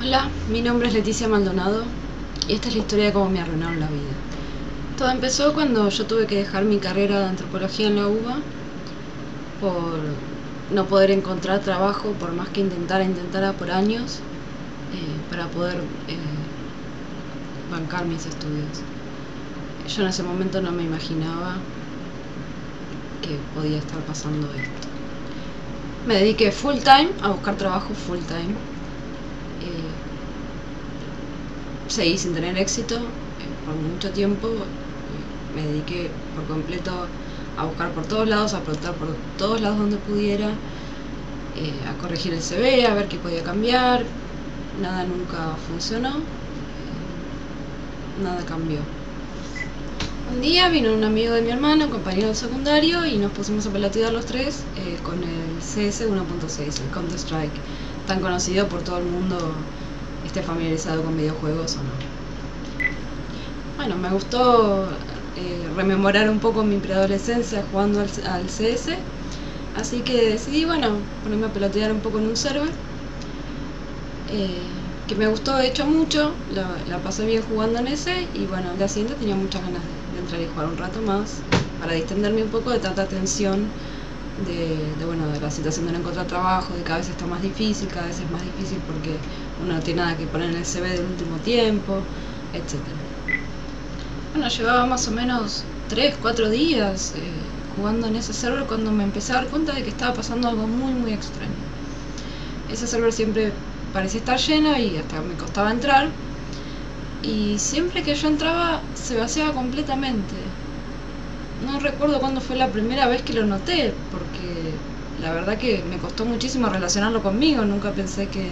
Hola, mi nombre es Leticia Maldonado y esta es la historia de cómo me arruinaron la vida. Todo empezó cuando yo tuve que dejar mi carrera de antropología en la UBA por no poder encontrar trabajo por más que intentara por años para poder bancar mis estudios. Yo en ese momento no me imaginaba que podía estar pasando esto. Me dediqué full time a buscar trabajo full time. Seguí sin tener éxito por mucho tiempo. Me dediqué por completo a buscar por todos lados, a preguntar por todos lados donde pudiera, a corregir el CV, a ver qué podía cambiar. Nada nunca funcionó, nada cambió. Un día vino un amigo de mi hermano, un compañero del secundario, y nos pusimos a pelotear los tres con el CS 1.6, el Counter Strike, tan conocido por todo el mundo, esté familiarizado con videojuegos o no. Bueno, me gustó rememorar un poco mi preadolescencia jugando al CS, así que decidí, ponerme a pelotear un poco en un server, que me gustó de hecho mucho, la pasé bien jugando en ese, y bueno, al día siguiente tenía muchas ganas de entrar y jugar un rato más, para distenderme un poco de tanta tensión de la situación de no encontrar trabajo, de que cada vez está más difícil, cada vez es más difícil porque uno no tiene nada que poner en el CV del último tiempo, etc. Bueno, llevaba más o menos 3-4 días jugando en ese server cuando me empecé a dar cuenta de que estaba pasando algo muy muy extraño. Ese server siempre parecía estar lleno y hasta me costaba entrar, y siempre que yo entraba se vaciaba completamente. No recuerdo cuándo fue la primera vez que lo noté, porque la verdad que me costó muchísimo relacionarlo conmigo. Nunca pensé que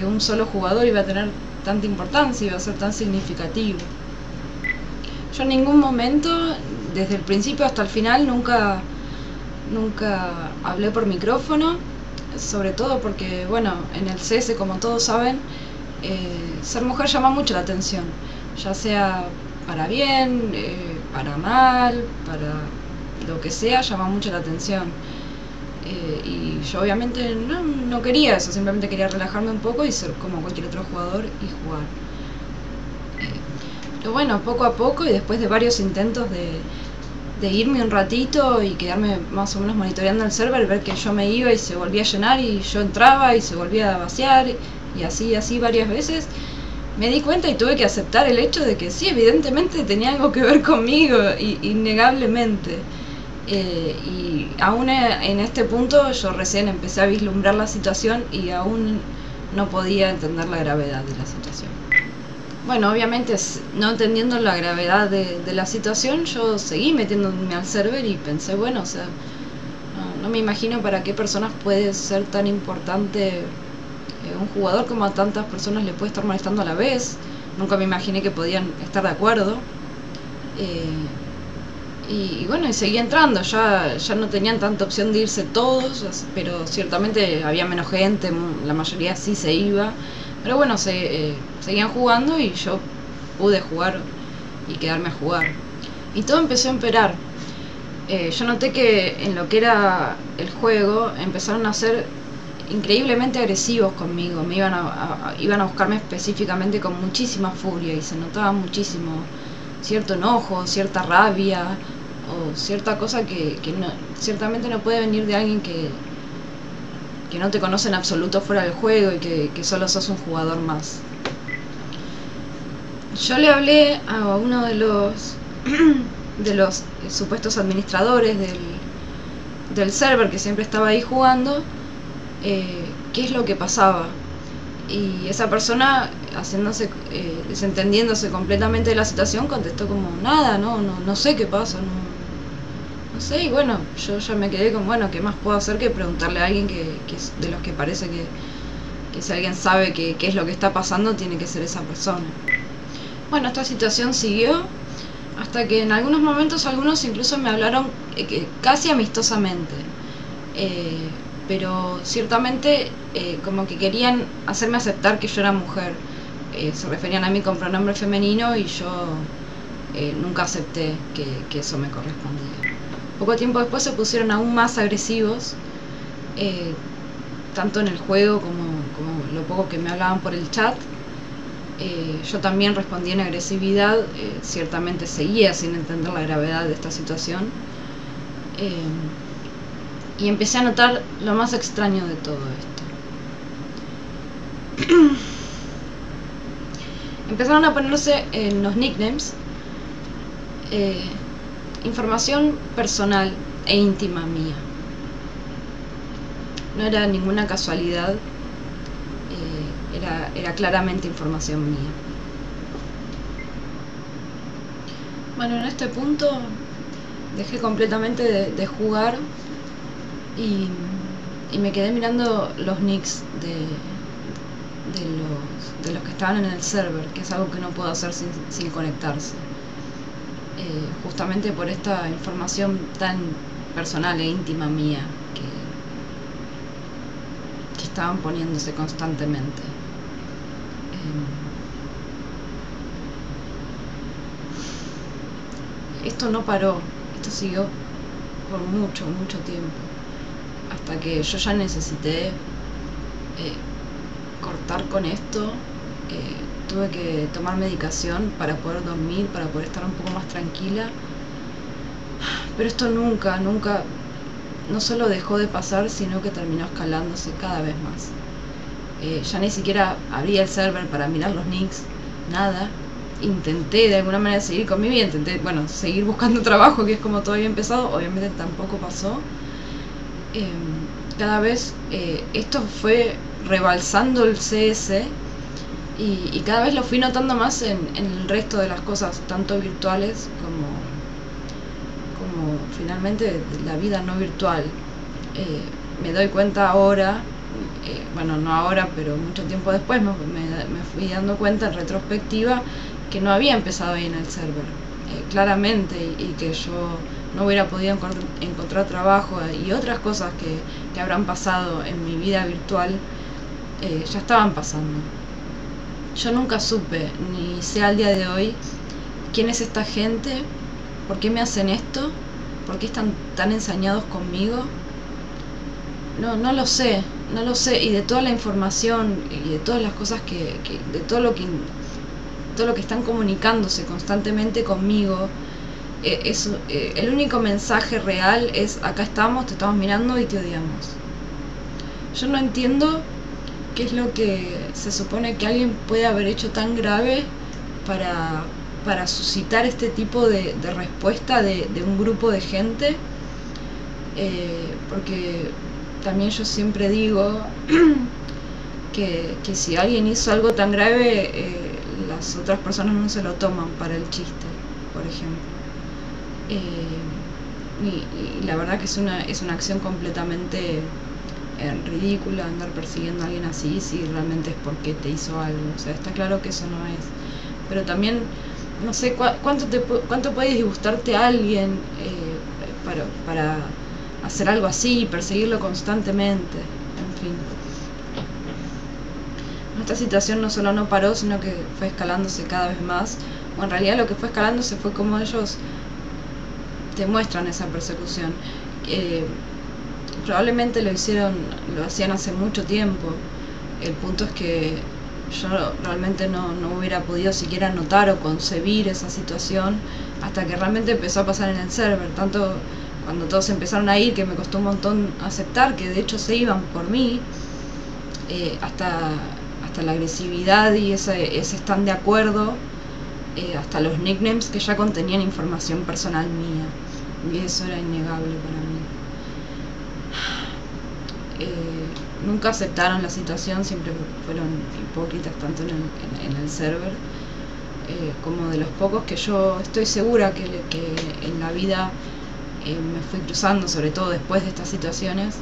un solo jugador iba a tener tanta importancia, iba a ser tan significativo. Yo en ningún momento, desde el principio hasta el final, nunca hablé por micrófono, sobre todo porque, en el CS, como todos saben, ser mujer llama mucho la atención, ya sea para bien, para mal, para lo que sea, llama mucho la atención. Y yo obviamente no quería eso, simplemente quería relajarme un poco y ser como cualquier otro jugador y jugar. Pero bueno, poco a poco y después de varios intentos de irme un ratito y quedarme más o menos monitoreando el server, ver que yo me iba y se volvía a llenar y yo entraba y se volvía a vaciar y así varias veces, me di cuenta y tuve que aceptar el hecho de que sí, evidentemente tenía algo que ver conmigo, innegablemente. Y aún en este punto yo recién empecé a vislumbrar la situación y aún no podía entender la gravedad de la situación. Bueno, obviamente no entendiendo la gravedad de la situación, yo seguí metiéndome al server y pensé, no me imagino para qué personas puede ser tan importante un jugador, como a tantas personas le puede estar molestando a la vez. Nunca me imaginé que podían estar de acuerdo. Y seguí entrando, ya no tenían tanta opción de irse todos, pero ciertamente había menos gente, la mayoría sí se iba. Pero bueno, seguían jugando y yo pude jugar y quedarme a jugar. Y todo empezó a empeorar. Yo noté que en lo que era el juego empezaron a ser increíblemente agresivos conmigo. Iban a buscarme específicamente con muchísima furia y se notaba muchísimo cierto enojo, cierta rabia o cierta cosa que ciertamente no puede venir de alguien que no te conoce en absoluto fuera del juego y que solo sos un jugador más. Yo le hablé a uno de los supuestos administradores del server, que siempre estaba ahí jugando, qué es lo que pasaba, y esa persona, desentendiéndose completamente de la situación, contestó como nada, no sé qué pasa, no sé. Y bueno, yo ya me quedé con, ¿qué más puedo hacer que preguntarle a alguien que es de los que parece que si alguien sabe qué es lo que está pasando, tiene que ser esa persona? Bueno, esta situación siguió hasta que en algunos momentos algunos incluso me hablaron casi amistosamente, pero ciertamente como que querían hacerme aceptar que yo era mujer. Se referían a mí con pronombre femenino y yo nunca acepté que eso me correspondía. Poco tiempo después se pusieron aún más agresivos, tanto en el juego como poco que me hablaban por el chat. Yo también respondí en agresividad, ciertamente seguía sin entender la gravedad de esta situación. Y empecé a notar lo más extraño de todo esto. Empezaron a ponerse en los nicknames información personal e íntima mía. No era ninguna casualidad, era claramente información mía. Bueno, en este punto dejé completamente de jugar y me quedé mirando los nicks de los que estaban en el server, que es algo que no puedo hacer sin conectarse. Justamente por esta información tan personal e íntima mía que estaban poniéndose constantemente. Esto no paró, esto siguió por mucho tiempo, hasta que yo ya necesité cortar con esto. Tuve que tomar medicación para poder dormir, para poder estar un poco más tranquila, pero esto nunca, no solo dejó de pasar, sino que terminó escalándose cada vez más. Ya ni siquiera abría el server para mirar los nicks, nada. Intenté de alguna manera seguir con mi vida, intenté, bueno, seguir buscando trabajo, que es como todo había empezado, obviamente tampoco pasó. Cada vez esto fue rebalsando el CS y cada vez lo fui notando más en el resto de las cosas, tanto virtuales como finalmente la vida no virtual. Me doy cuenta ahora, bueno, no ahora, pero mucho tiempo después me fui dando cuenta en retrospectiva que no había empezado ahí en el server, claramente, y que yo no hubiera podido encontrar trabajo y otras cosas que habrán pasado en mi vida virtual ya estaban pasando. Yo nunca supe, ni sé al día de hoy, quién es esta gente, por qué me hacen esto, por qué están tan ensañados conmigo. No lo sé, y de toda la información y de todas las cosas de todo lo que están comunicándose constantemente conmigo, el único mensaje real es: acá estamos, te estamos mirando y te odiamos. Yo no entiendo qué es lo que se supone que alguien puede haber hecho tan grave para suscitar este tipo de respuesta de un grupo de gente, porque también yo siempre digo que si alguien hizo algo tan grave, las otras personas no se lo toman para el chiste, por ejemplo. Y la verdad que es una acción completamente ridícula andar persiguiendo a alguien así, si realmente es porque te hizo algo. O sea, está claro que eso no es. Pero también, no sé cuánto puede disgustarte a alguien para hacer algo así, perseguirlo constantemente, en fin. Esta situación no solo no paró, sino que fue escalándose cada vez más. O en realidad lo que fue escalándose fue como ellos te muestran esa persecución. Probablemente lo hacían hace mucho tiempo. El punto es que yo realmente no hubiera podido siquiera notar o concebir esa situación hasta que realmente empezó a pasar en el server. Tanto cuando todos empezaron a ir, que me costó un montón aceptar que de hecho se iban por mí, hasta la agresividad y ese están de acuerdo, hasta los nicknames que ya contenían información personal mía, y eso era innegable para mí. Nunca aceptaron la situación, siempre fueron hipócritas tanto en el server como de los pocos que yo estoy segura que en la vida me fui cruzando, sobre todo después de estas situaciones.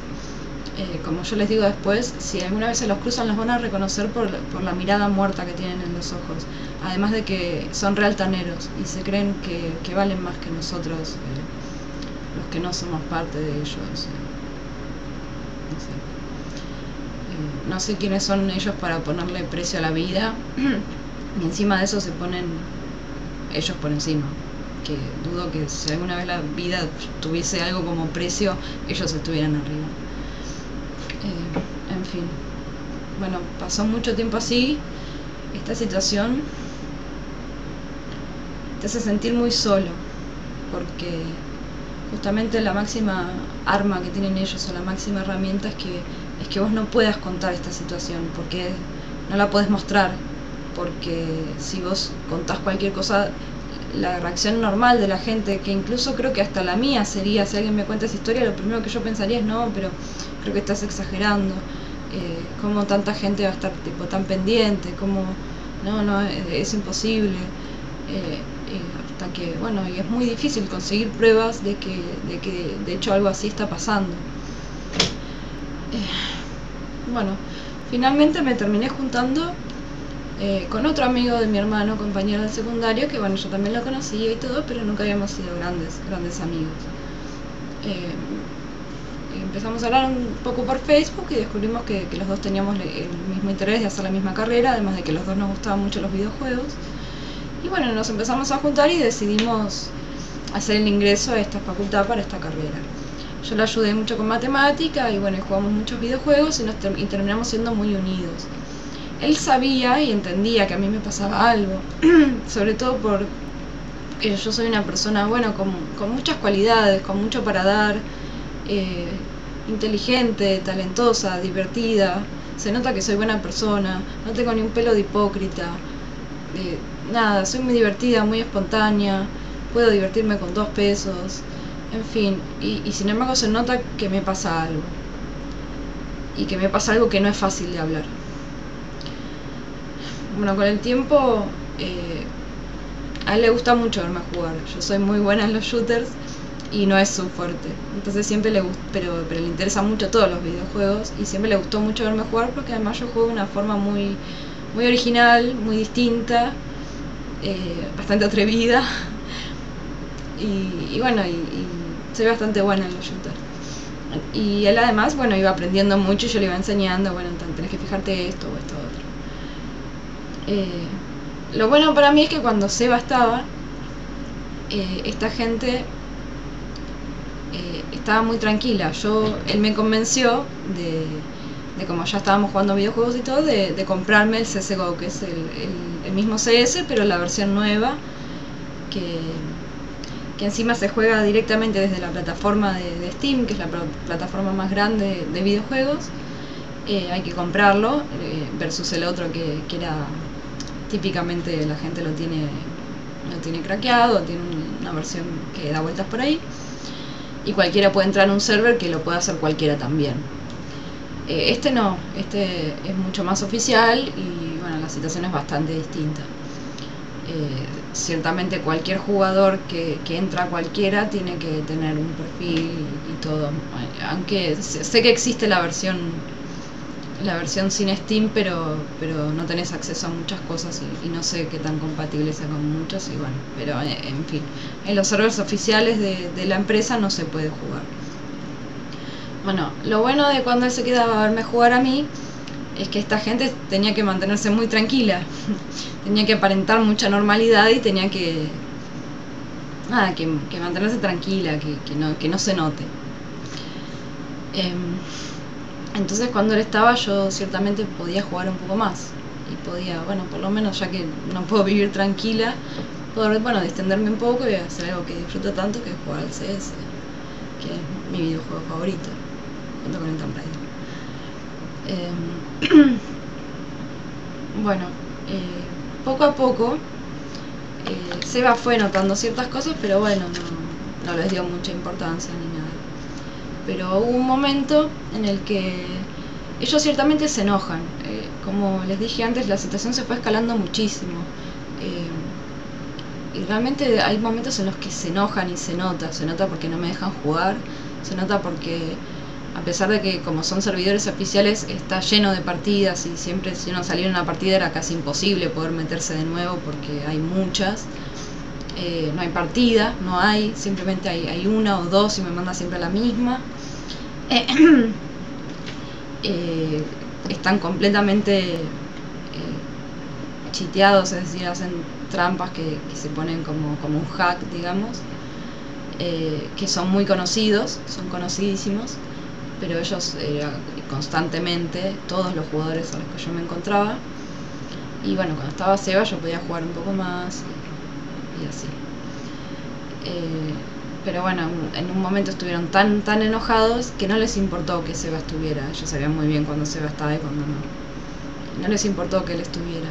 Como yo les digo después, si alguna vez se los cruzan, los van a reconocer por la mirada muerta que tienen en los ojos, además de que son realtaneros y se creen que valen más que nosotros, los que no somos parte de ellos. No sé quiénes son ellos para ponerle precio a la vida, y encima de eso se ponen ellos por encima, que dudo que si alguna vez la vida tuviese algo como precio, ellos estuvieran arriba. En fin, bueno, pasó mucho tiempo así. Esta situación te hace sentir muy solo, porque justamente la máxima arma que tienen ellos, o la máxima herramienta, es que vos no puedas contar esta situación, porque no la podés mostrar, porque si vos contás cualquier cosa, la reacción normal de la gente, que incluso creo que hasta la mía sería, si alguien me cuenta esa historia, lo primero que yo pensaría es: no, pero creo que estás exagerando, cómo tanta gente va a estar tipo tan pendiente, cómo no, es imposible, hasta que, bueno, y es muy difícil conseguir pruebas de que de hecho algo así está pasando. Bueno, finalmente me terminé juntando con otro amigo de mi hermano, compañero del secundario, que bueno, yo también lo conocía y todo, pero nunca habíamos sido grandes amigos. Empezamos a hablar un poco por Facebook y descubrimos que los dos teníamos el mismo interés de hacer la misma carrera, además de que los dos nos gustaban mucho los videojuegos. Y bueno, nos empezamos a juntar y decidimos hacer el ingreso a esta facultad para esta carrera. Yo le ayudé mucho con matemática y bueno, jugamos muchos videojuegos y terminamos siendo muy unidos. Él sabía y entendía que a mí me pasaba algo, sobre todo porque yo soy una persona, bueno, con muchas cualidades, con mucho para dar, inteligente, talentosa, divertida. Se nota que soy buena persona, no tengo ni un pelo de hipócrita, nada, soy muy divertida, muy espontánea, puedo divertirme con 2 pesos, en fin, y sin embargo se nota que me pasa algo, y que me pasa algo que no es fácil de hablar. Bueno, con el tiempo a él le gusta mucho verme jugar. Yo soy muy buena en los shooters y no es su fuerte, entonces siempre le gusta, pero le interesa mucho todos los videojuegos y siempre le gustó mucho verme jugar, porque además yo juego de una forma muy original, muy distinta, bastante atrevida y bueno, y soy bastante buena en los shooters. Y él además, bueno, iba aprendiendo mucho y yo le iba enseñando: bueno, tenés que fijarte esto o esto otro. Lo bueno para mí es que cuando Seba estaba, esta gente estaba muy tranquila. Él me convenció de como ya estábamos jugando videojuegos y todo, de comprarme el CSGO, que es el mismo CS, pero la versión nueva, que encima se juega directamente desde la plataforma de Steam, que es la plataforma más grande de videojuegos. Hay que comprarlo, versus el otro que era típicamente la gente lo tiene craqueado, tiene una versión que da vueltas por ahí, y cualquiera puede entrar en un server, que lo puede hacer cualquiera también. Este no, este es mucho más oficial y bueno, la situación es bastante distinta. Ciertamente cualquier jugador que entra, cualquiera, tiene que tener un perfil y todo, aunque sé que existe la versión sin Steam, pero no tenés acceso a muchas cosas y no sé qué tan compatible sea con muchos, y bueno, pero en fin, en los servers oficiales de la empresa no se puede jugar. Bueno, lo bueno de cuando él se quedaba a verme jugar a mí es que esta gente tenía que mantenerse muy tranquila, tenía que aparentar mucha normalidad y tenía que mantenerse tranquila, que no se note. Entonces cuando él estaba, yo ciertamente podía jugar un poco más y podía, bueno, por lo menos, ya que no puedo vivir tranquila, poder, bueno, distenderme un poco y hacer algo que disfruto tanto, que es jugar al CS, que es mi videojuego favorito, junto con el Tomb Raider. Bueno, poco a poco Seba fue notando ciertas cosas, pero bueno, no les dio mucha importancia ni nada. Pero hubo un momento en el que ellos ciertamente se enojan. Como les dije antes, la situación se fue escalando muchísimo. Y realmente hay momentos en los que se enojan y se nota porque no me dejan jugar, se nota porque, a pesar de que como son servidores oficiales, está lleno de partidas y siempre, si uno salía en una partida, era casi imposible poder meterse de nuevo porque hay muchas. No hay partida, no hay, simplemente hay una o dos y me manda siempre la misma. Están completamente chiteados, es decir, hacen trampas que se ponen como un hack, digamos, que son muy conocidos, son conocidísimos, pero ellos constantemente todos los jugadores a los que yo me encontraba. Y bueno, cuando estaba Seba yo podía jugar un poco más y así. Pero bueno, en un momento estuvieron tan enojados que no les importó que Seba estuviera. Ellos sabían muy bien cuando Seba estaba y cuando no. No les importó que él estuviera.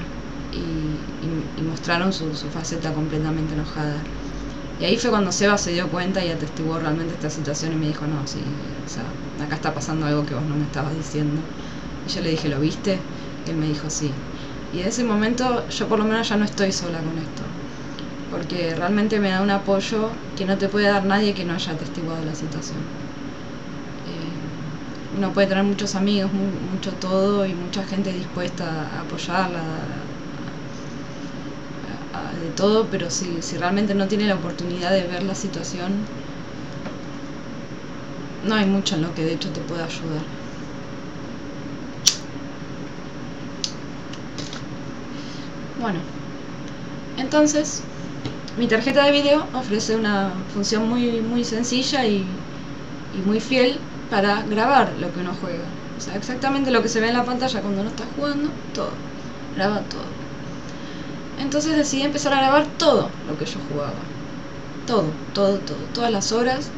Y mostraron su faceta completamente enojada. Y ahí fue cuando Seba se dio cuenta y atestiguó realmente esta situación y me dijo, no, sí, o sea, acá está pasando algo que vos no me estabas diciendo. Y yo le dije, ¿lo viste? Y él me dijo, sí. Y en ese momento yo por lo menos ya no estoy sola con esto, porque realmente me da un apoyo que no te puede dar nadie que no haya atestiguado la situación. Uno puede tener muchos amigos, mucho todo y mucha gente dispuesta a apoyarla, de todo, pero si realmente no tiene la oportunidad de ver la situación, no hay mucho en lo que de hecho te pueda ayudar. Bueno, entonces mi tarjeta de video ofrece una función muy sencilla y muy fiel para grabar lo que uno juega. O sea, exactamente lo que se ve en la pantalla cuando uno está jugando, todo, graba todo. Entonces decidí empezar a grabar todo lo que yo jugaba. Todo, todas las horas.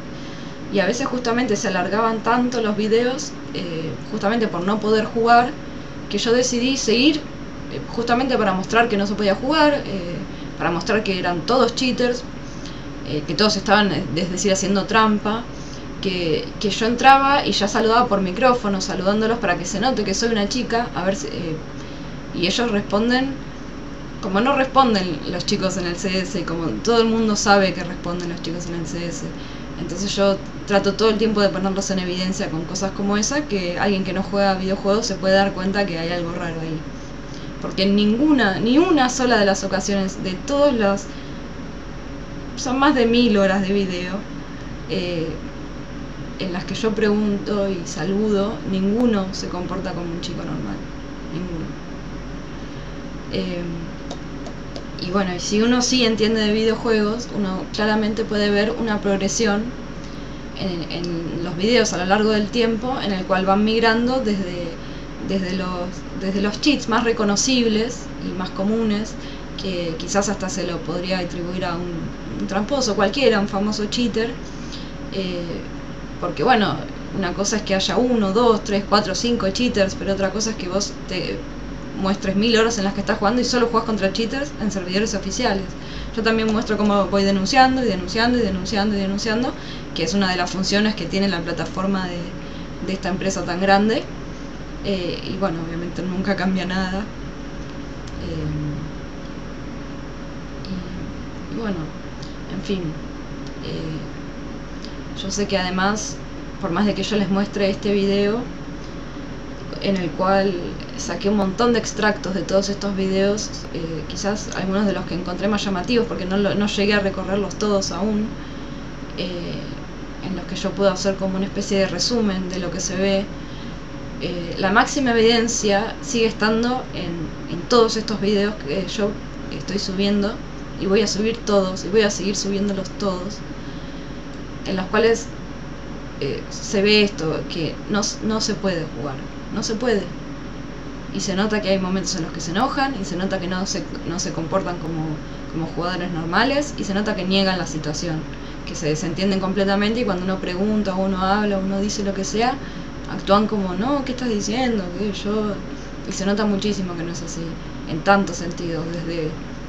Y a veces justamente se alargaban tanto los videos, justamente por no poder jugar, que yo decidí seguir justamente para mostrar que no se podía jugar, para mostrar que eran todos cheaters, que todos estaban, es decir, haciendo trampa, que yo entraba y ya saludaba por micrófono, saludándolos para que se note que soy una chica, a ver si, y ellos responden como no responden los chicos en el CS, y como todo el mundo sabe que responden los chicos en el CS. Entonces yo trato todo el tiempo de ponerlos en evidencia con cosas como esa, que alguien que no juega videojuegos se puede dar cuenta que hay algo raro ahí. Porque en ni una sola de las ocasiones, de todas las... son más de 1000 horas de video, en las que yo pregunto y saludo, ninguno se comporta como un chico normal. Ninguno. Y bueno, si uno sí entiende de videojuegos, uno claramente puede ver una progresión en los videos a lo largo del tiempo, en el cual van migrando desde los cheats más reconocibles y más comunes, que quizás hasta se lo podría atribuir a un tramposo cualquiera, un famoso cheater, porque bueno, una cosa es que haya 1, 2, 3, 4, 5 cheaters, pero otra cosa es que vos te muestres 1000 horas en las que estás jugando y solo jugás contra cheaters en servidores oficiales. Yo también muestro cómo voy denunciando, que es una de las funciones que tiene la plataforma de esta empresa tan grande. Y bueno, obviamente nunca cambia nada. Y bueno, en fin. Yo sé que además, por más de que yo les muestre este video, en el cual saqué un montón de extractos de todos estos videos, quizás algunos de los que encontré más llamativos, porque no llegué a recorrerlos todos aún, en los que yo puedo hacer como una especie de resumen de lo que se ve. La máxima evidencia sigue estando en todos estos videos que yo estoy subiendo, y voy a subir todos, y voy a seguir subiéndolos todos, en los cuales se ve esto, que no se puede jugar. No se puede. Y se nota que hay momentos en los que se enojan, y se nota que no se comportan como jugadores normales, y se nota que niegan la situación, que se desentienden completamente, y cuando uno pregunta, o uno habla, o uno dice lo que sea, actúan como, no, ¿qué estás diciendo? ¿Qué? Y se nota muchísimo que no es así, en tantos sentidos,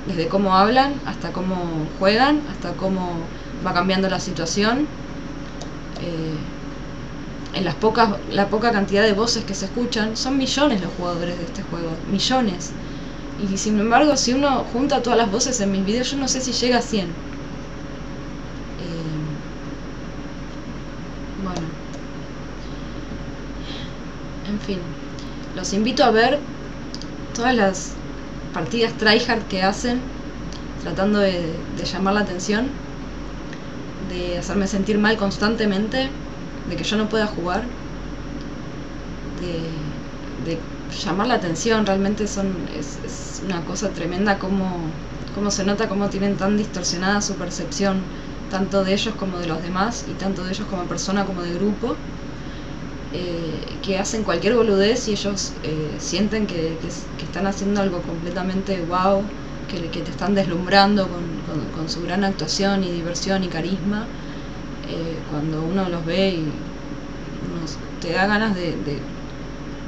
desde cómo hablan, hasta cómo juegan, hasta cómo va cambiando la situación. En la poca cantidad de voces que se escuchan, son millones los jugadores de este juego, millones. Y sin embargo, si uno junta todas las voces en mis videos, yo no sé si llega a 100. Bueno, en fin, los invito a ver todas las partidas tryhard que hacen, tratando de llamar la atención, de hacerme sentir mal constantemente, de que yo no pueda jugar, de llamar la atención. Realmente es una cosa tremenda cómo se nota, cómo tienen tan distorsionada su percepción, tanto de ellos como de los demás, y tanto de ellos como persona como de grupo. que hacen cualquier boludez y ellos sienten que están haciendo algo completamente wow, que te están deslumbrando con su gran actuación y diversión y carisma. Cuando uno los ve y te da ganas de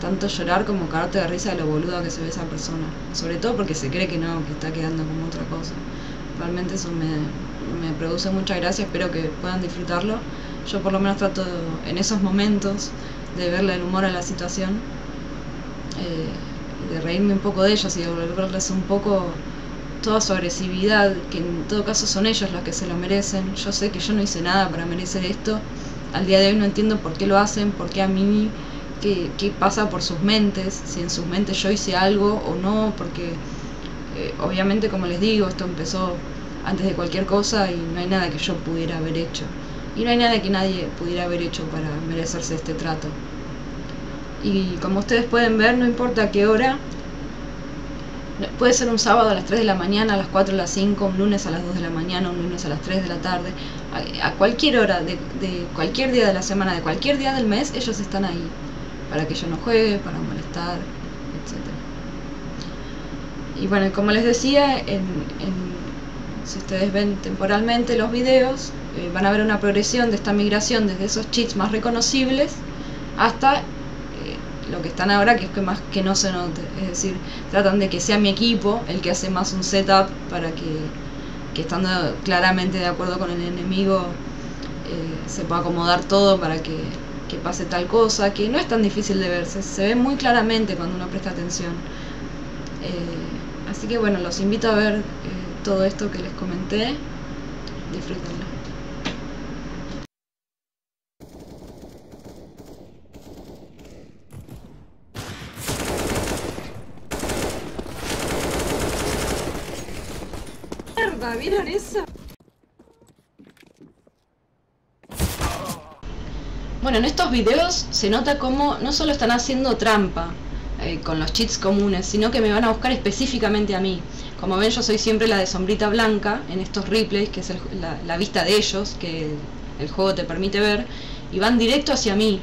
tanto llorar como cagarte de risa de lo boluda que se ve esa persona, sobre todo porque se cree que no, que está quedando como otra cosa. Realmente eso me produce mucha gracia, espero que puedan disfrutarlo. Yo por lo menos trato en esos momentos de verle el humor a la situación, de reírme un poco de ellos y de devolverles un poco toda su agresividad, que en todo caso son ellos los que se lo merecen. Yo sé que yo no hice nada para merecer esto, al día de hoy no entiendo por qué lo hacen, por qué a mí, qué pasa por sus mentes, si en sus mentes yo hice algo o no, porque obviamente, como les digo, esto empezó antes de cualquier cosa y no hay nada que yo pudiera haber hecho. Y no hay nada que nadie pudiera haber hecho para merecerse este trato. Y como ustedes pueden ver, no importa a qué hora, puede ser un sábado a las 3 de la mañana, a las 4, a las 5, un lunes a las 2 de la mañana, un lunes a las 3 de la tarde, a cualquier hora, de cualquier día de la semana, de cualquier día del mes, ellos están ahí, para que yo no juegue, para molestar, etc. Y bueno, como les decía, si ustedes ven temporalmente los videos, van a ver una progresión de esta migración desde esos cheats más reconocibles hasta lo que están ahora, que es que más que no se note. Es decir, tratan de que sea mi equipo el que hace más un setup para que estando claramente de acuerdo con el enemigo, se pueda acomodar todo para que pase tal cosa, que no es tan difícil de ver, se ve muy claramente cuando uno presta atención. Así que bueno, los invito a ver todo esto que les comenté, disfrútenlo. ¡Mierda! ¿Vieron eso? Bueno, en estos videos se nota cómo no solo están haciendo trampa con los cheats comunes, sino que me van a buscar específicamente a mí. Como ven, yo soy siempre la de sombrita blanca en estos replays, que es la vista de ellos, que el juego te permite ver, y van directo hacia mí.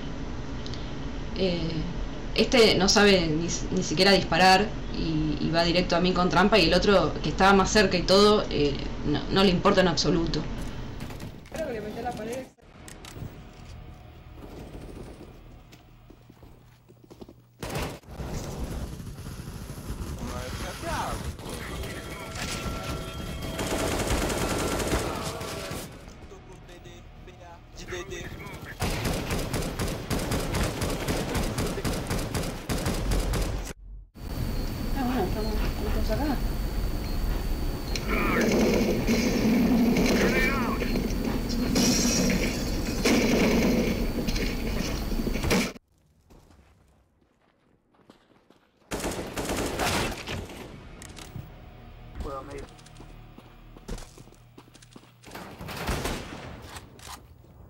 Este no sabe ni siquiera disparar y va directo a mí con trampa, y el otro, que estaba más cerca y todo, no le importa en absoluto. Creo que le metí la pared. Estamos acá.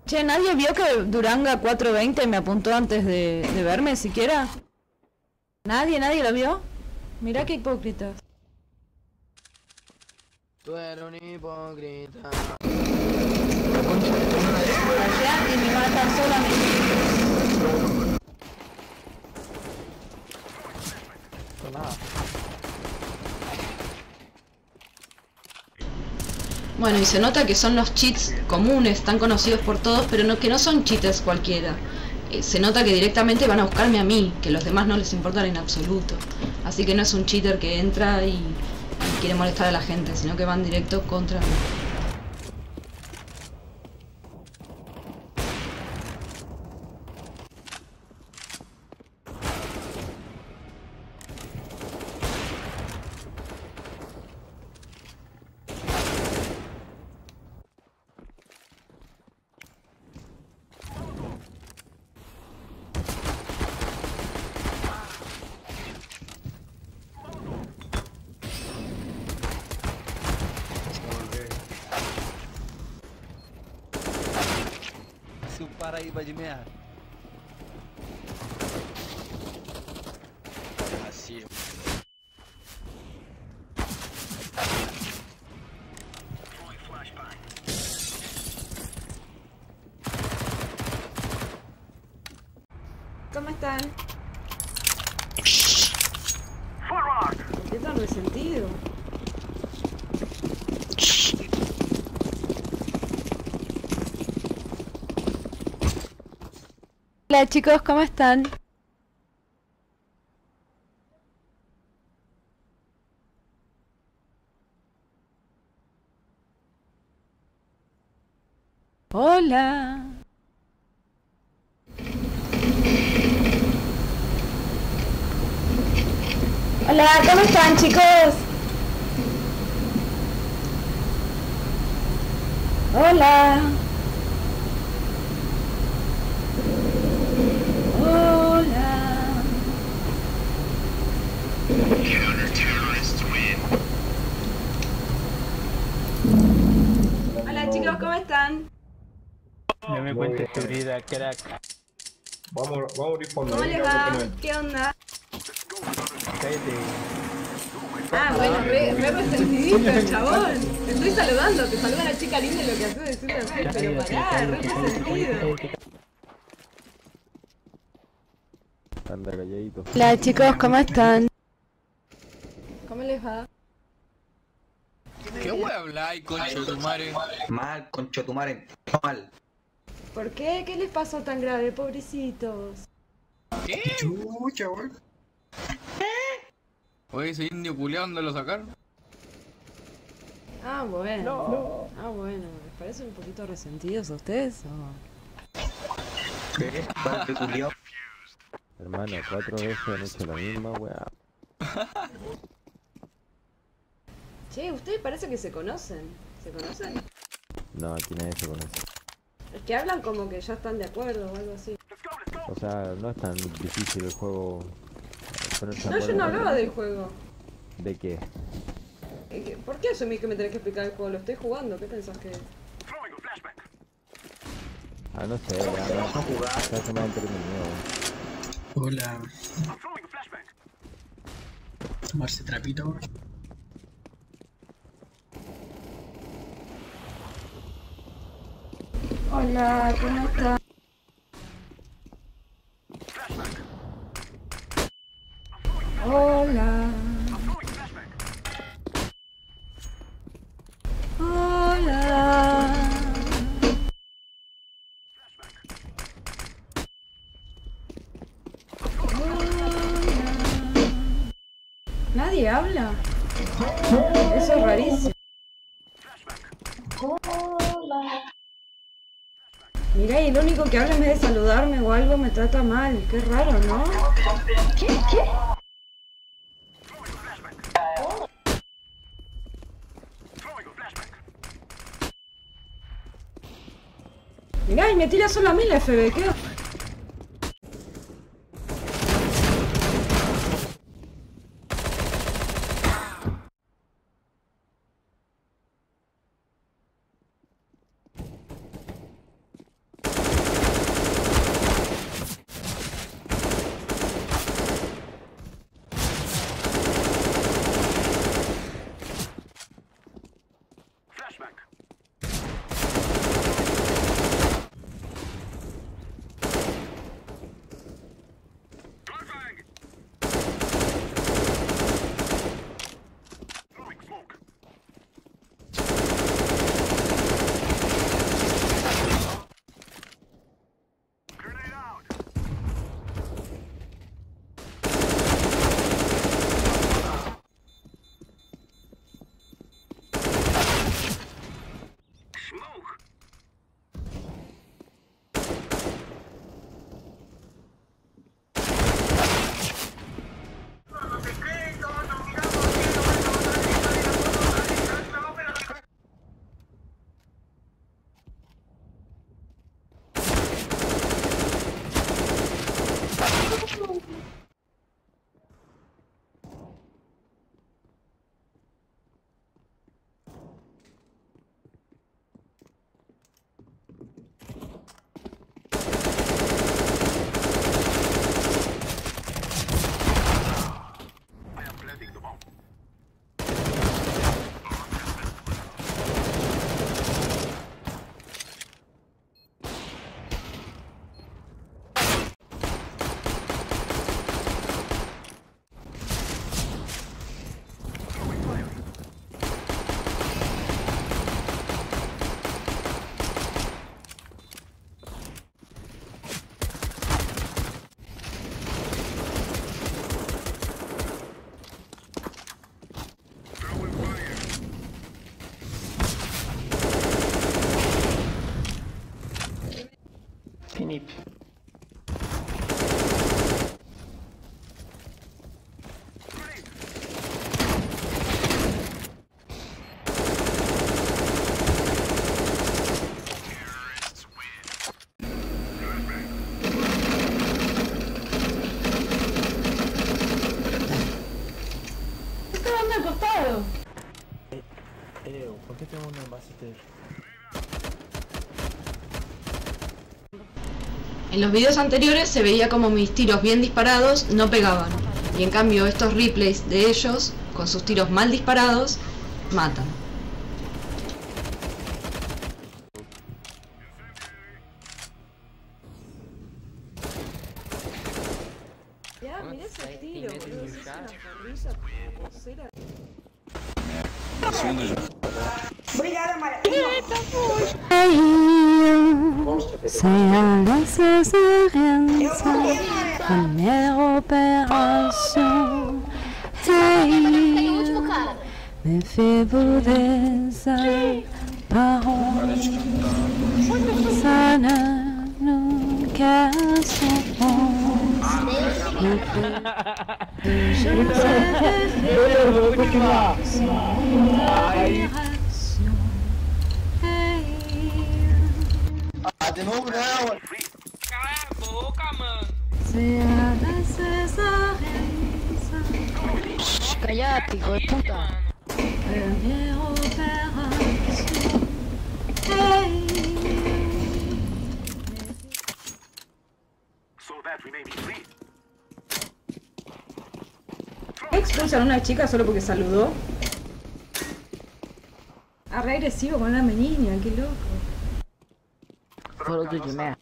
Che, ¿nadie vio que Duranga 420 me apuntó antes de verme siquiera? ¿Nadie lo vio? Mirá qué hipócritas. Tú eres un hipócrita. Y me matan sola a mí. Bueno, y se nota que son los cheats comunes, tan conocidos por todos, pero que no son cheaters cualquiera. Se nota que directamente van a buscarme a mí, que los demás no les importan en absoluto. Así que no es un cheater que entra y quiere molestar a la gente, sino que van directo contra mí. Paraíba de merda. Racismo. están? ¿Por qué tan resentido? Hola chicos, ¿cómo están? Hola. Hola, ¿cómo están chicos? Hola. Hola. Hola chicos, ¿cómo están? No me cuentes tu vida, crack. Vamos a abrir fondo. ¿Cómo les va? ¿Qué onda? Cállate. Ah, bueno, re resentidito el chabón. Te estoy saludando, te saluda la chica linda y lo que hace es decirle así, pero pará, re resentido. Anda calladito. Hola chicos, ¿cómo están? ¿Cómo les va? ¿Qué hueá habláis, concha de tu madre? Mal, conchetumare, mal. ¿Por qué? ¿Qué les pasó tan grave, pobrecitos? ¿Qué? Chucha, weón. Oye, ese indio culiao, ¿dónde lo sacaron? Ah, bueno. Ah, bueno. ¿Les parecen un poquito resentidos a ustedes o...? ¿Qué? Padre culiao. Hermano, 4 veces han hecho la misma weá. Che, ustedes parece que se conocen. ¿Se conocen? No, aquí nadie se conoce. Es que hablan como que ya están de acuerdo o algo así. O sea, no es tan difícil el juego. Ponerse de No, yo acuerdo no con- hablaba del juego. ¿De qué? ¿Por qué asumís que me tenés que explicar el juego? Lo estoy jugando, ¿qué pensás que es? Ah, no sé, ya no. Se hace más entretenido. Hola. Tomarse trapito. Hola, ¿cómo estás? Hola. Hola. Nadie habla. Eso es rarísimo. Mirá, y el único que habla en vez de saludarme o algo me trata mal. Qué raro, ¿no? Mirá, y me tira solo a mí la FB, ¿qué? al costado. ¿Por qué tengo un envase de... En los videos anteriores se veía como mis tiros bien disparados no pegaban. Y en cambio estos replays de ellos, con sus tiros mal disparados, matan. Ya, mirá ese tiro, boludo. Es una parrilla posera. C'est à la césarienne, première opération. Hey, méfiez-vous des parents, ça ne nous casse De novo não! Cala a boca, mano. C'est à la césarienne. Callate, hijo de puta. Première opération. Hey. ¿Expulsan a una chica solo porque saludó? Ah, re agresivo con la menina, qué loco. Falou de merda.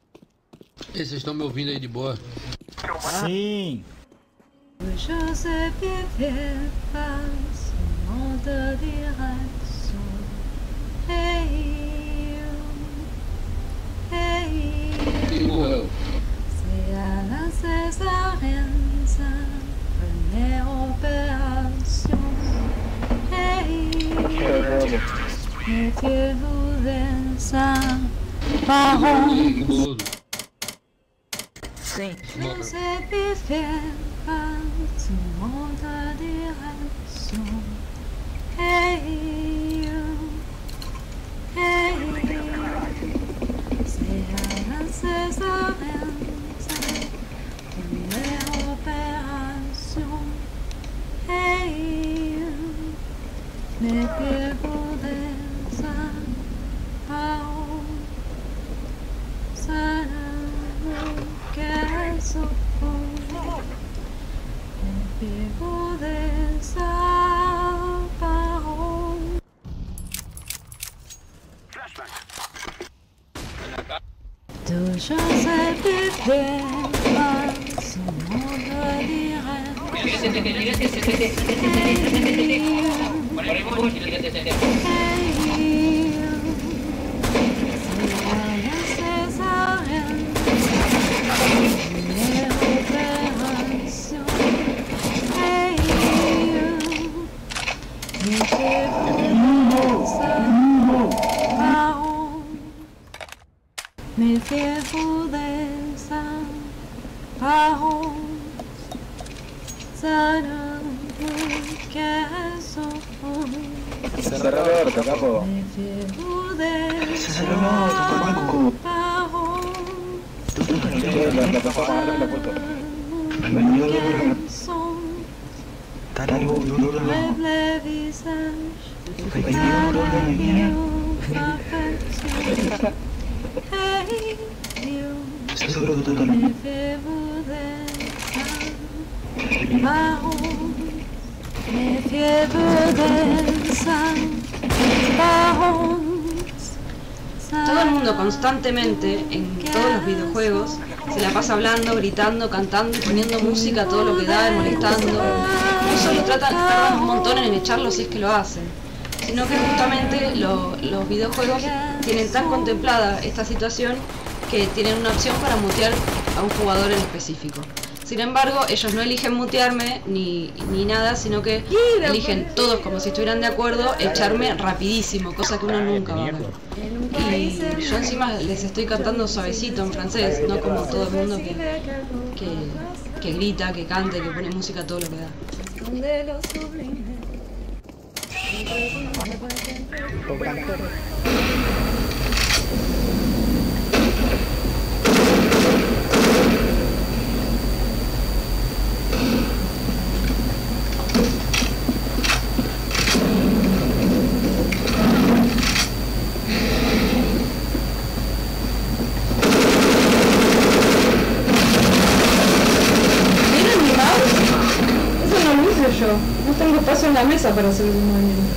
Vocês estão me ouvindo aí de boa? Sim! Je sais bien face au monde direction. Hey, hey, Quem morreu? c'est à la césarienne, première opération. Hey, méfiez-vous des parents. Sim. Je sais bien face au monde direction. Hey, hey, c'est à la césarienne, première opération. Hey, méfiez-vous des parents, ça ne nous casse pas. Méfiez-vous des parents. Toujours vivre face au monde méfiez-vous des parents, ça ne vous casse pas. Cerrador, capo! Méfiez-vous des parents, lève les visages, hey, you, méfiez-vous des parents, méfiez-vous des parents. Todo el mundo constantemente, en todos los videojuegos, se la pasa hablando, gritando, cantando y poniendo música a todo lo que da y molestando. No solo tardan un montón en echarlo si es que lo hacen, sino que justamente los videojuegos tienen tan contemplada esta situación que tienen una opción para mutear a un jugador en específico. Sin embargo, ellos no eligen mutearme ni nada, sino que eligen todos como si estuvieran de acuerdo echarme rapidísimo, cosa que uno nunca va a ver. Y yo encima les estoy cantando suavecito en francés, no como todo el mundo que grita, que canta, que pone música a todo lo que da. en la mesa para hacer un movimiento.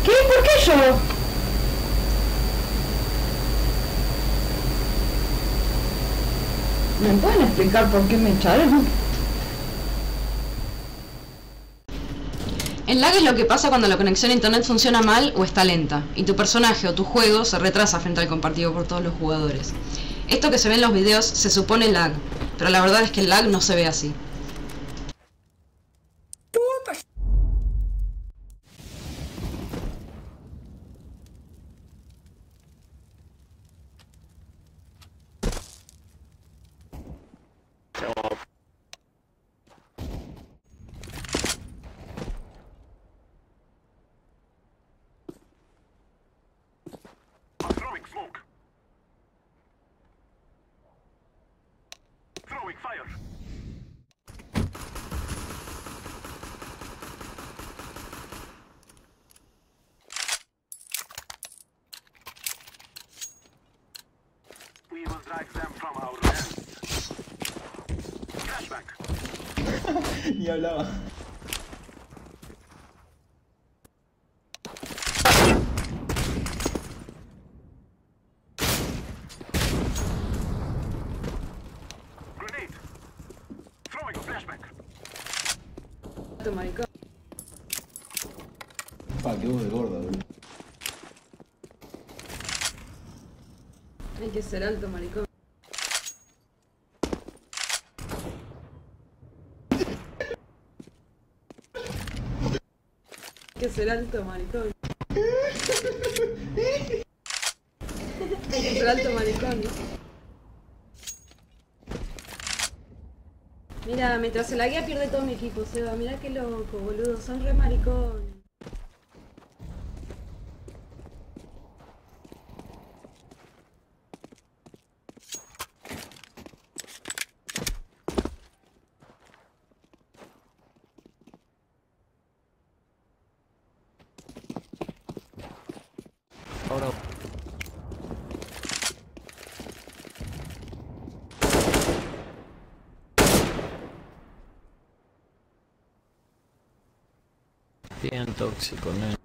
¿Qué? ¿Por qué yo? ¿Me pueden explicar por qué me echaron? El lag es lo que pasa cuando la conexión a internet funciona mal o está lenta, y tu personaje o tu juego se retrasa frente al compartido por todos los jugadores. Esto que se ve en los videos se supone lag, pero la verdad es que el lag no se ve así. Ni hablaba. Maricón. Pa, qué voz de gorda, boludo. Hay que ser alto, maricón. Hay que ser alto, maricón. Hay que ser alto, maricón. Mira, mientras se laguea pierde todo mi equipo, Seba. Mira qué loco, boludo. Son re maricones. Ahora. Bien tóxico, ¿no?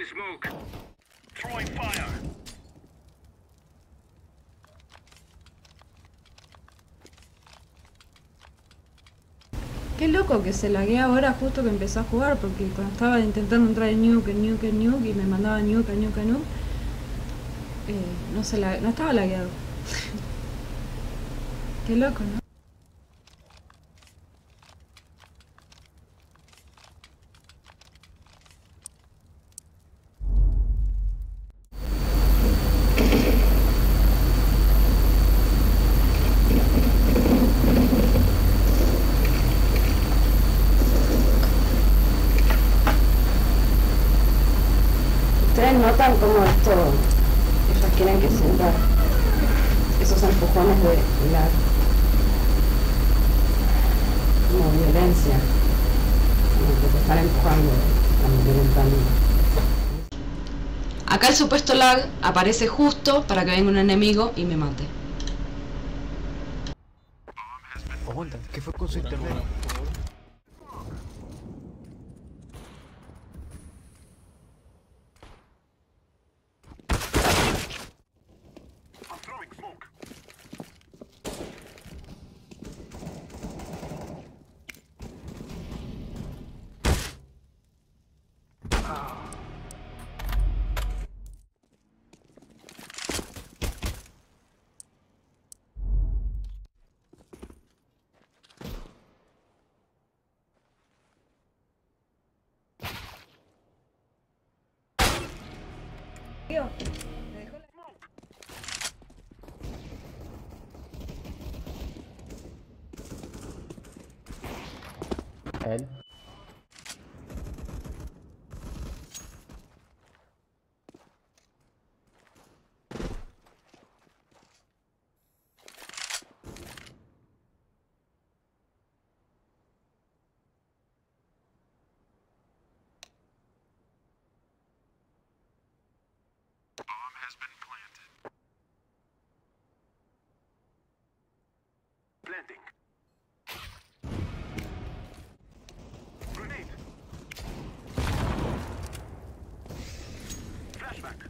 Smoke. Throwing fire. Qué loco que se laguea ahora justo que empezó a jugar, porque cuando estaba intentando entrar en nuke y me mandaba nuke, no estaba lagueado. Qué loco, ¿no? Ustedes notan cómo esto, ellos quieren que sienta esos empujones de lag. Como diferencia. Como que te están empujando violentamente. Acá el supuesto lag aparece justo para que venga un enemigo y me mate. Aguanta, ¿qué fue con su internet? I'm throwing smoke. Él. Planting. Grenade. Flashback.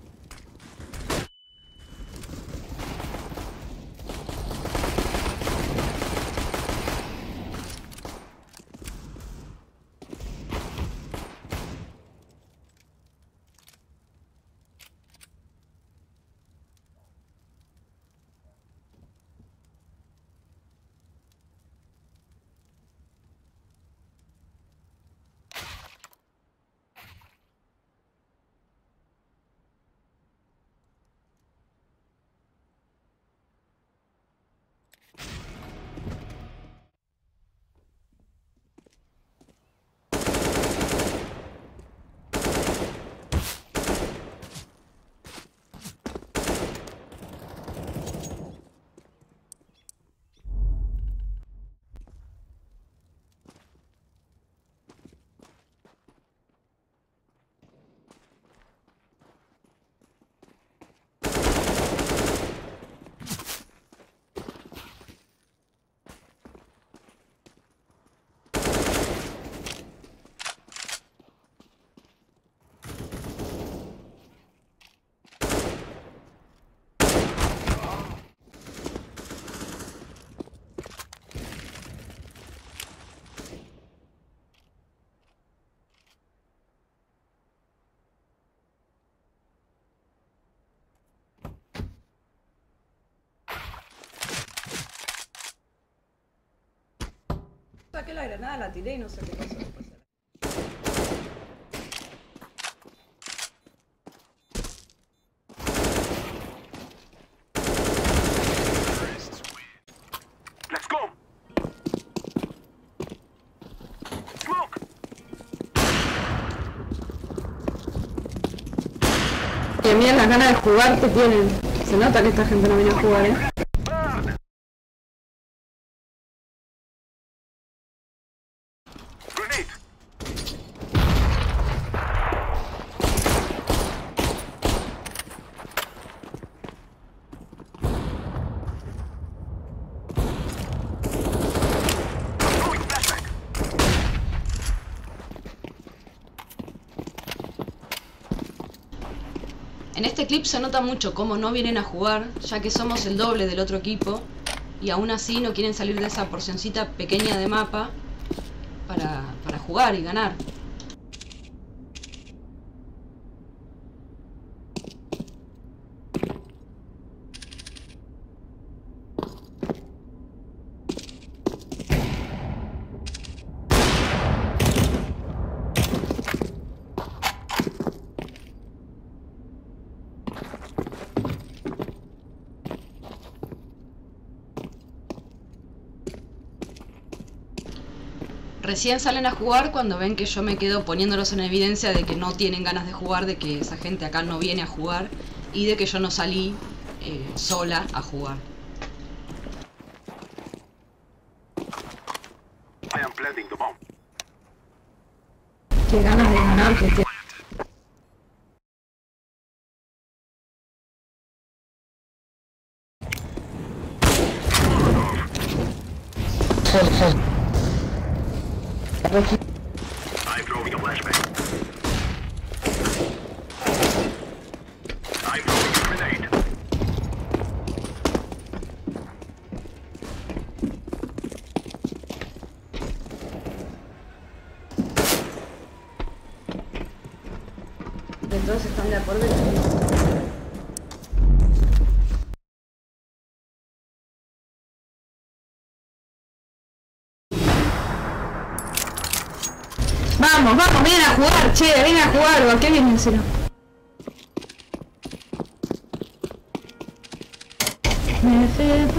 Saqué la granada, la tiré y no sé qué pasó después. Let's go. Smoke. Y a mí las ganas de jugar que tienen. Se nota que esta gente no viene a jugar, ¿eh? Grenade. Throwing flashback. En este clip se nota mucho cómo no vienen a jugar, ya que somos el doble del otro equipo y aún así no quieren salir de esa porcioncita pequeña de mapa para jugar y ganar. Recién salen a jugar cuando ven que yo me quedo poniéndolos en evidencia de que no tienen ganas de jugar, de que esa gente acá no viene a jugar y de que yo no salí sola a jugar. I am planting. Dropping the bomb. Qué ganas de ganar que tiene. I'm throwing a flashbang. I'm throwing a grenade. Entonces están de acuerdo y vamos, vamos, vienen a jugar, che, vienen a jugar, ¿a qué vienen si no? Me fais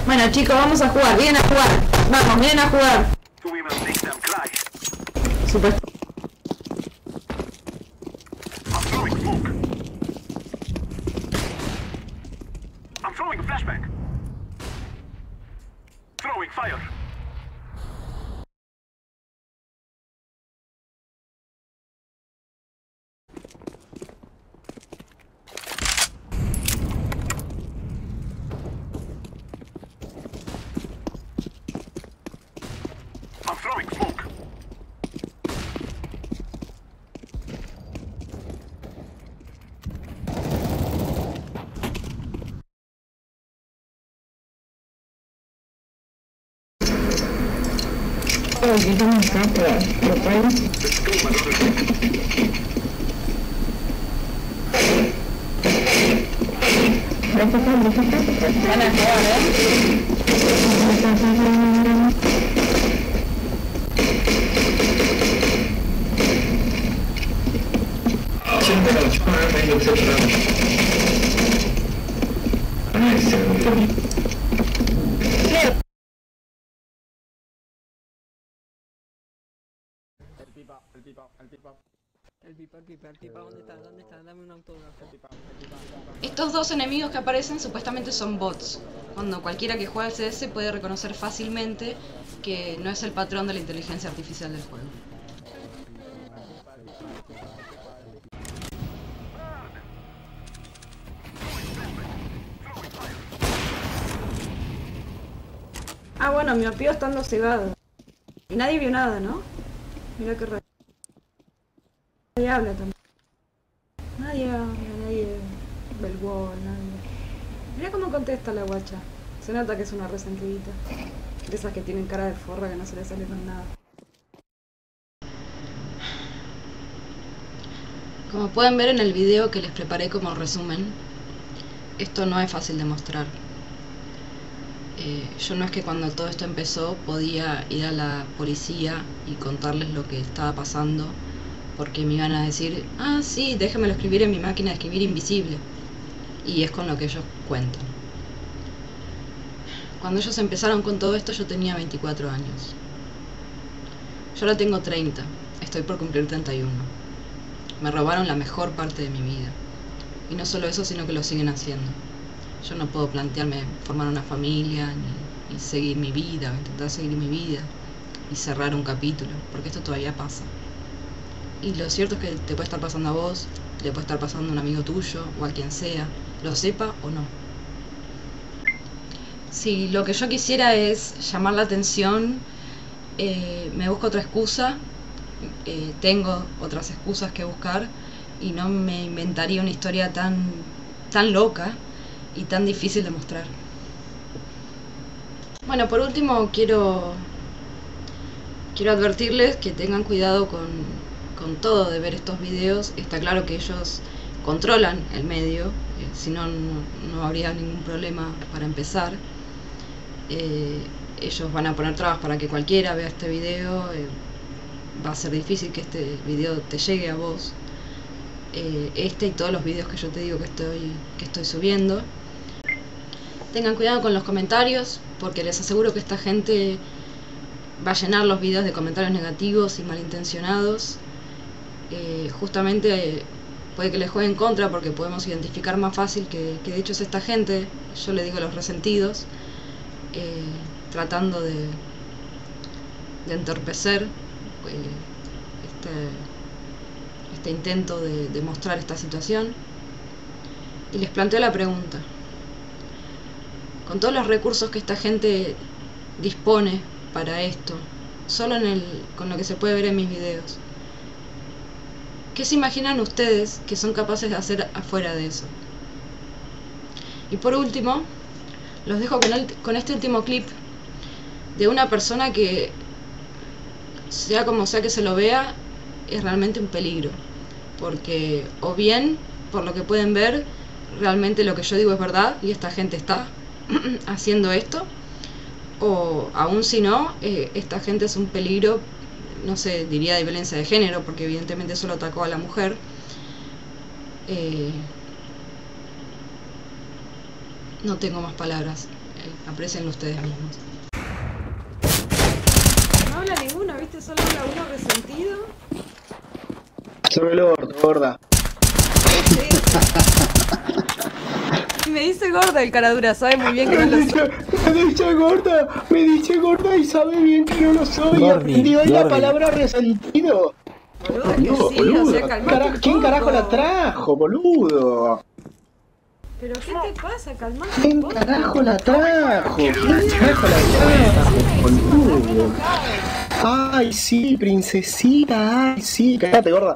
bueno chicos, vamos a jugar, vienen a jugar, vamos, vienen a jugar. We will make them cry. Super. I'm throwing smoke. I'm throwing a flashbang. Throwing fire. I'm throwing smoke. Van a jugar, El pipa, ¿dónde está? Dame un autógrafo. Estos dos enemigos que aparecen supuestamente son bots, cuando cualquiera que juega al CS puede reconocer fácilmente que no es el patrón de la inteligencia artificial del juego. Ah, bueno, mi opio estando cegado. Y nadie vio nada, ¿no? Mira qué raro. Nadie habla también. Nadie habla, nadie ve el wall, nadie. Mira cómo contesta la guacha. Se nota que es una resentidita. De esas que tienen cara de forra que no se le sale con nada. Como pueden ver en el video que les preparé como resumen, esto no es fácil de mostrar. Yo no es que cuando todo esto empezó podía ir a la policía y contarles lo que estaba pasando, porque me iban a decir, ah sí, déjamelo escribir en mi máquina de escribir invisible. Y es con lo que ellos cuentan. Cuando ellos empezaron con todo esto yo tenía 24 años. Yo ahora tengo 30, estoy por cumplir 31. Me robaron la mejor parte de mi vida. Y no solo eso, sino que lo siguen haciendo. Yo no puedo plantearme formar una familia, ni seguir mi vida, o intentar seguir mi vida, y cerrar un capítulo, porque esto todavía pasa. Y lo cierto es que te puede estar pasando a vos, le puede estar pasando a un amigo tuyo, o a quien sea, lo sepa o no. Si lo que yo quisiera es llamar la atención, me busco otra excusa, tengo otras excusas que buscar, y no me inventaría una historia tan loca y tan difícil de mostrar. Bueno, por último quiero advertirles que tengan cuidado con todo de ver estos videos. Está claro que ellos controlan el medio, si no, no habría ningún problema para empezar. Ellos van a poner trabas para que cualquiera vea este video, va a ser difícil que este video te llegue a vos. Este y todos los videos que yo te digo que estoy subiendo. Tengan cuidado con los comentarios, porque les aseguro que esta gente va a llenar los videos de comentarios negativos y malintencionados. Justamente puede que les juegue en contra, porque podemos identificar más fácil que de hecho es esta gente, yo le digo los resentidos, tratando de entorpecer este intento de mostrar esta situación. Y les planteo la pregunta: con todos los recursos que esta gente dispone para esto, solo con lo que se puede ver en mis videos, ¿qué se imaginan ustedes que son capaces de hacer afuera de eso? Y por último, los dejo con este último clip de una persona que, sea como sea que se lo vea, es realmente un peligro. Porque o bien, por lo que pueden ver, realmente lo que yo digo es verdad y esta gente está haciendo esto, o aún si no, esta gente es un peligro, no sé, diría de violencia de género, porque evidentemente solo atacó a la mujer. No tengo más palabras, aprécienlo ustedes mismos. No habla ninguno, ¿viste? Solo habla uno resentido. Sobre el orto, gorda. Y me dice gorda el cara dura, sabe muy bien que no lo soy. Me dice gorda y sabe bien que no lo soy. Gordi, Aprendió ahí la Gordi. palabra resentido. Boludo, que sí, o sea, calmate ¿Quién un carajo poco. la trajo, boludo? Pero ¿qué te pasa? Calmate un ¿Quién poco. carajo la trajo? ¿Quién carajo la trajo, boludo? Ay, sí, princesita, ay, sí. Cállate, gorda.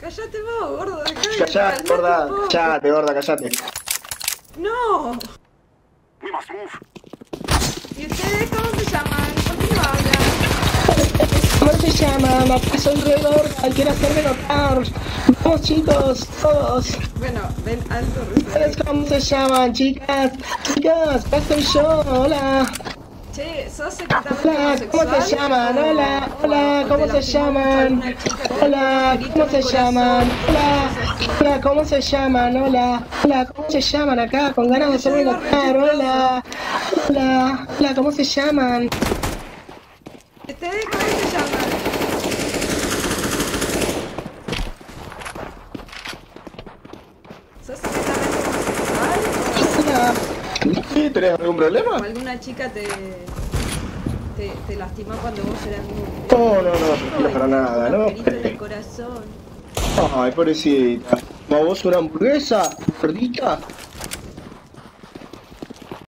Cállate vos, gordo, dejá de Cállate, calmate gorda. un poco. Cállate, gorda, cállate. No. We must move. ¿Y ustedes cómo se llaman? ¿Por qué no hablan? ¿Cómo se llama? Acá soy re gorda, quiero hacerme notar. Vamos, chicos, todos. Bueno, ven alto ¿Ustedes referente. cómo se llaman, chicas? Chicas, acá estoy yo, hola. Che, ¿sos secretamente Hola, ¿cómo homosexual? se llaman? ¿O- Hola, o- hola, o ¿cómo te se lastimó mucho llaman? alguna chica que te Hola, puso ¿cómo un se agujerito en el llaman? corazón? Hola, hola, ¿cómo se llaman? Hola, hola, ¿cómo se llaman acá? Con ganas de hacerme notar, hola, hola, hola, ¿cómo se llaman? ¿Ustedes cómo se llaman? ¿Sos secretamente homosexual? Hola. ¿Sí? ¿Tenés algún problema? ¿O alguna chica te lastimó cuando vos eras muy... No, tranquilo para nada, Un no. agujerito en el corazón. Ay, pobrecita. ¿A vos una hamburguesa? ¿Gordita?